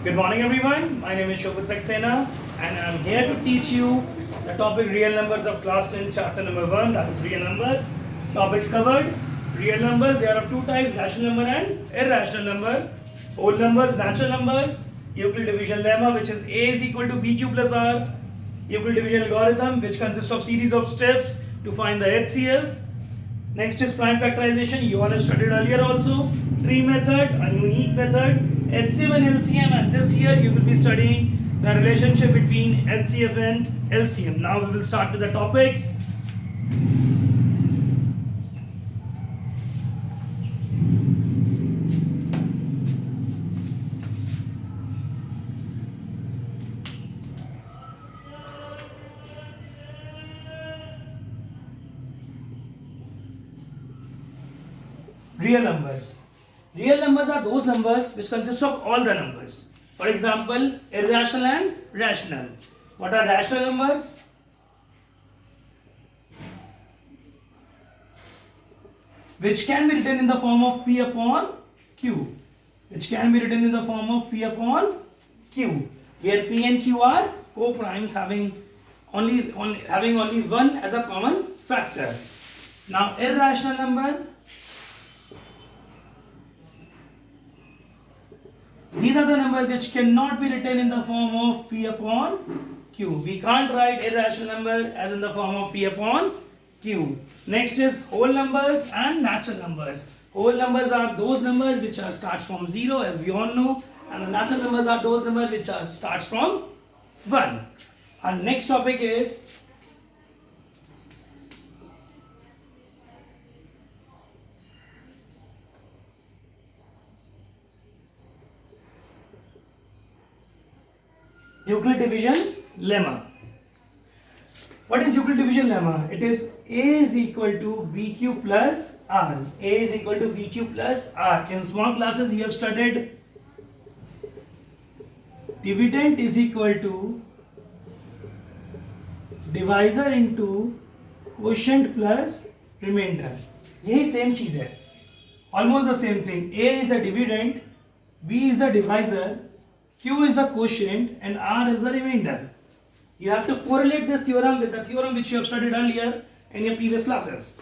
Good morning everyone, my name is Shobhit Saxena and I am here to teach you the topic real numbers of class 10 chapter number 1, that is real numbers. Topics covered, real numbers, there are of two types, rational number and irrational number. Whole numbers, natural numbers, Euclid division lemma which is A is equal to BQ plus R, Euclid division algorithm which consists of series of steps to find the HCF. Next is prime factorization, you all have studied earlier also. Tree method, a unique method, HCF and LCM, and this year you will be studying the relationship between HCF and LCM. Now we will start with the topics. Real numbers. Real numbers are those numbers which consist of all the numbers. For example, irrational and rational. What are rational numbers? Which can be written in the form of P upon Q. Which can be written in the form of P upon Q. Where P and Q are co-primes having only one as a common factor. Now irrational number. These are the numbers which cannot be written in the form of P upon Q. We can't write irrational number as in the form of P upon Q. Next is whole numbers and natural numbers. Whole numbers are those numbers which starts from 0 as we all know, and the natural numbers are those numbers which starts from 1. Our next topic is Euclid division lemma. What is Euclid division lemma? It is A is equal to BQ plus R. A is equal to BQ plus R. In small classes you have studied dividend is equal to divisor into quotient plus remainder. यही same चीज है. Almost the same thing. A is the dividend, B is the divisor, Q is the quotient and R is the remainder. You have to correlate this theorem with the theorem which you have studied earlier in your previous classes,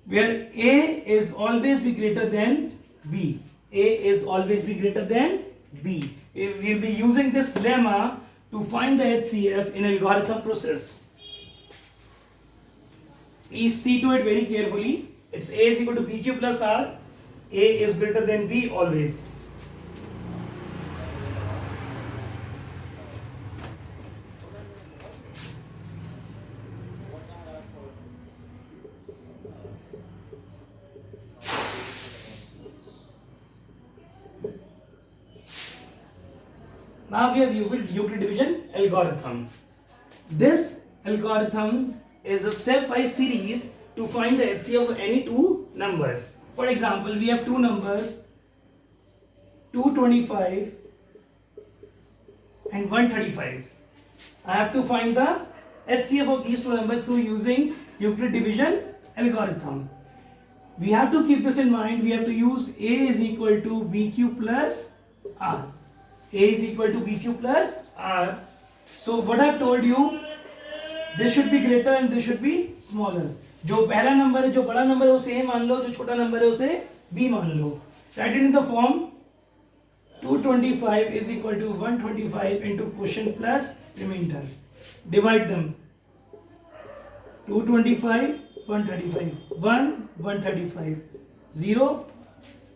where A is always be greater than B. A is always be greater than B. We will be using this lemma to find the HCF in algorithm process. Please see to it very carefully. It's A is equal to BQ plus R. A is greater than B always. Now we have Euclid division algorithm. This algorithm is a stepwise series to find the HCF of any two numbers. For example, we have two numbers 225 and 135. I have to find the HCF of these two numbers through using Euclid division algorithm. We have to keep this in mind. We have to use A is equal to BQ plus R. A is equal to BQ plus R. So what I have told you, this should be greater and this should be smaller. जो पहला number है, जो बड़ा number है उसे A मान लो, जो छोटा नंबर है उसे B मान लो. Write it in the form 225 is equal to 125 into quotient plus remainder. Divide them. 225, 135. 1, 135. 0.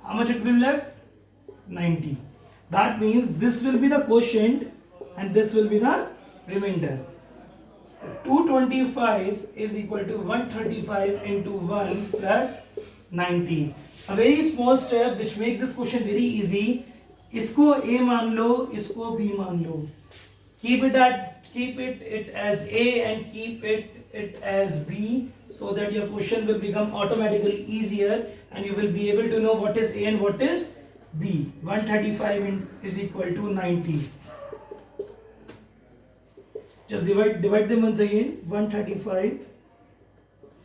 How much it will be left? 90. That means this will be the quotient and this will be the remainder. 225 is equal to 135 into 1 plus 90. A very small step which makes this question very easy. इसको A मान लो, इसको B मान लो. Keep it as A and keep it as B, so that your question will become automatically easier and you will be able to know what is A and what is B. 135 is equal to 90. Just divide them once again. 135,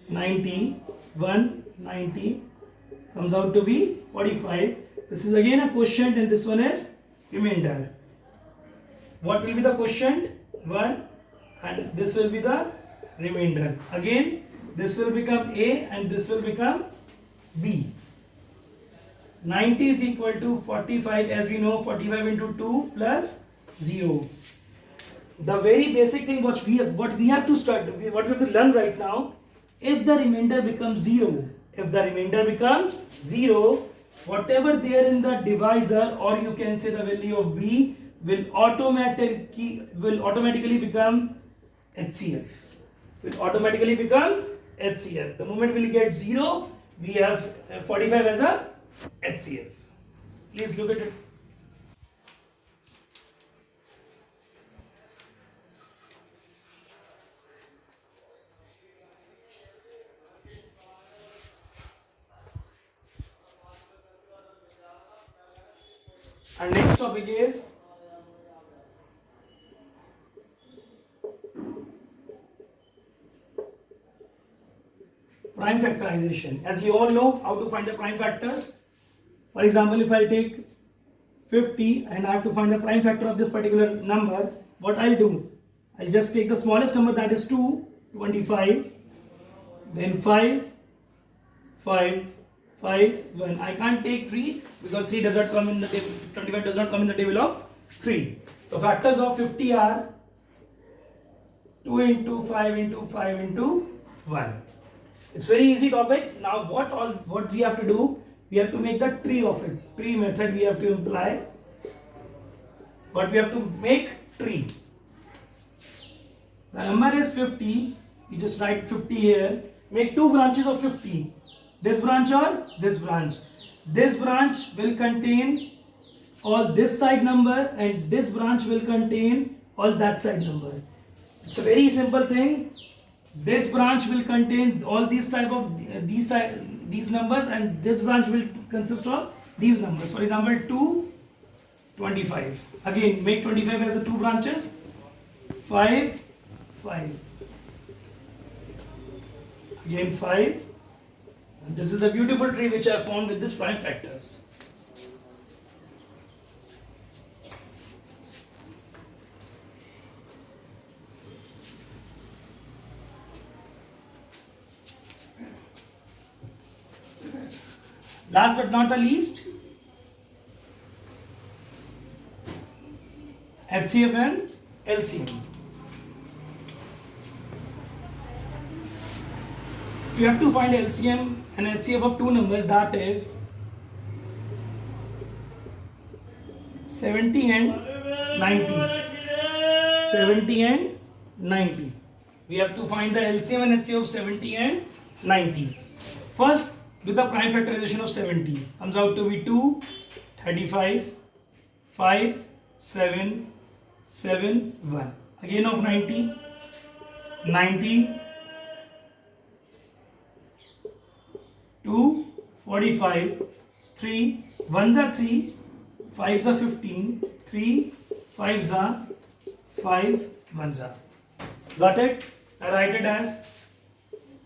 90, 190 comes out to be 45. This is again a quotient and this one is remainder. What will be the quotient? 1, and this will be the remainder. Again, this will become A and this will become B. 90 is equal to 45, as we know, 45 into 2 plus 0. The very basic thing what we have to start, what we have to learn right now, if the remainder becomes 0, whatever there in the divisor, or you can say the value of B, will automatically become HCF. The moment we get 0, we have 45 as a HCF. Please look at it. Our next topic is prime factorization. As we all know how to find the prime factors. For example, if I take 50 and I have to find the prime factor of this particular number, what I'll do? I'll just take the smallest number, that is 2, 25, then 5, 5, 5, 1. I can't take 3 because 3 does not come in the table, 25 does not come in the table of 3. The factors of 50 are 2 into 5 into 5 into 1. It's very easy topic. Now what we have to do? We have to make the tree of it. Tree method we have to imply. But we have to make tree. The number is 50. You just write 50 here. Make 2 branches of 50. This branch or this branch. This branch will contain all this side number and this branch will contain all that side number. It's a very simple thing. This branch will contain all these numbers and this branch will consist of these numbers. For example, 2, 25. Again, make 25 as the 2 branches. 5, 5. Again 5. And this is the beautiful tree which I found with this prime factors. Last but not the least, HCF and LCM. If you have to find LCM and HCF of 2 numbers, that is 70 and 90. 70 and 90. We have to find the LCM and HCF of 70 and 90. First, with the prime factorization of 70, comes out to be 2, 35, 5, 7, 7, 1. Again of 90, 90, 2, 45, 3, 1s are 3, 5s are 15, 3, 5s are 5, 1s are. Got it? I write it as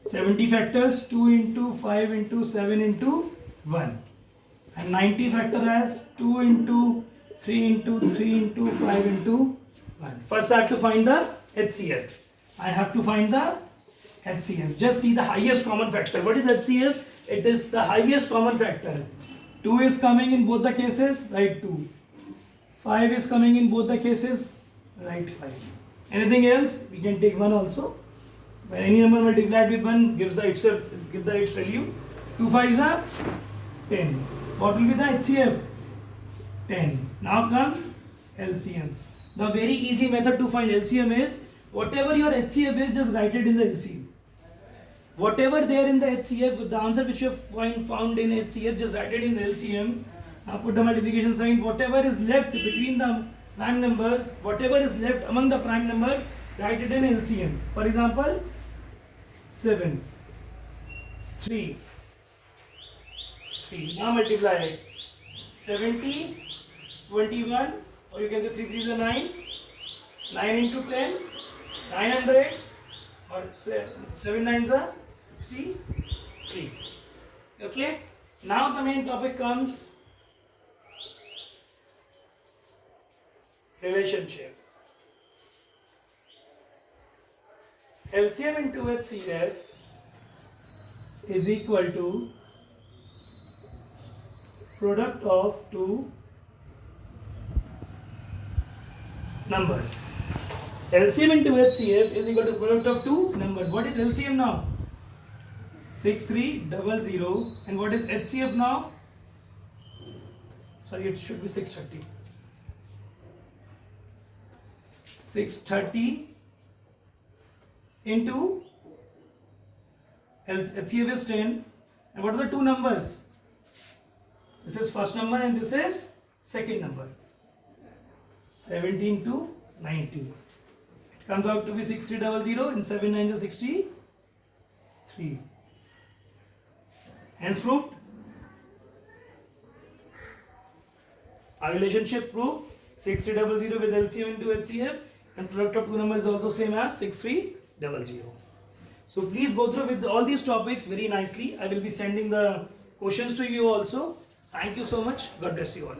70 factors, 2 into 5 into 7 into 1. And 90 factor as 2 into 3 into 3 into 5 into 1. First I have to find the HCF. I have to find the HCF. Just see the highest common factor. What is HCF? It is the highest common factor. 2 is coming in both the cases, write 2. 5 is coming in both the cases, write 5. Anything else? We can take 1 also. When any number multiplied with 1 gives its value. 2 5s are 10. What will be the HCF? 10. Now comes LCM. The very easy method to find LCM is, whatever your HCF is, just write it in the LCM. Whatever there in the HCF, the answer which you have found in HCF, just write it in the LCM. Now put the multiplication sign. Whatever is left between the prime numbers, whatever is left among the prime numbers, write it in LCM. For example, 7, 3, 3. Now multiply it. 70, 21, or you can say 3 3s are 9. 9 into 10, 900, or 7 9s are 63. Okay. Now the main topic comes relationship. LCM into HCF is equal to product of two numbers. LCM into HCF is equal to product of two numbers. What is LCM now? 6300. And what is HCF now? Sorry, it should be 630. 630 into HCF is 10. And what are the two numbers? This is first number and this is second number. 17 to 90. It comes out to be 6300 and 7 9 is 63. Hence proved. Our relationship proved. 6300 with LCM into HCF, and product of two numbers is also same as 6300. So please go through with all these topics very nicely. I will be sending the questions to you also. Thank you so much. God bless you all.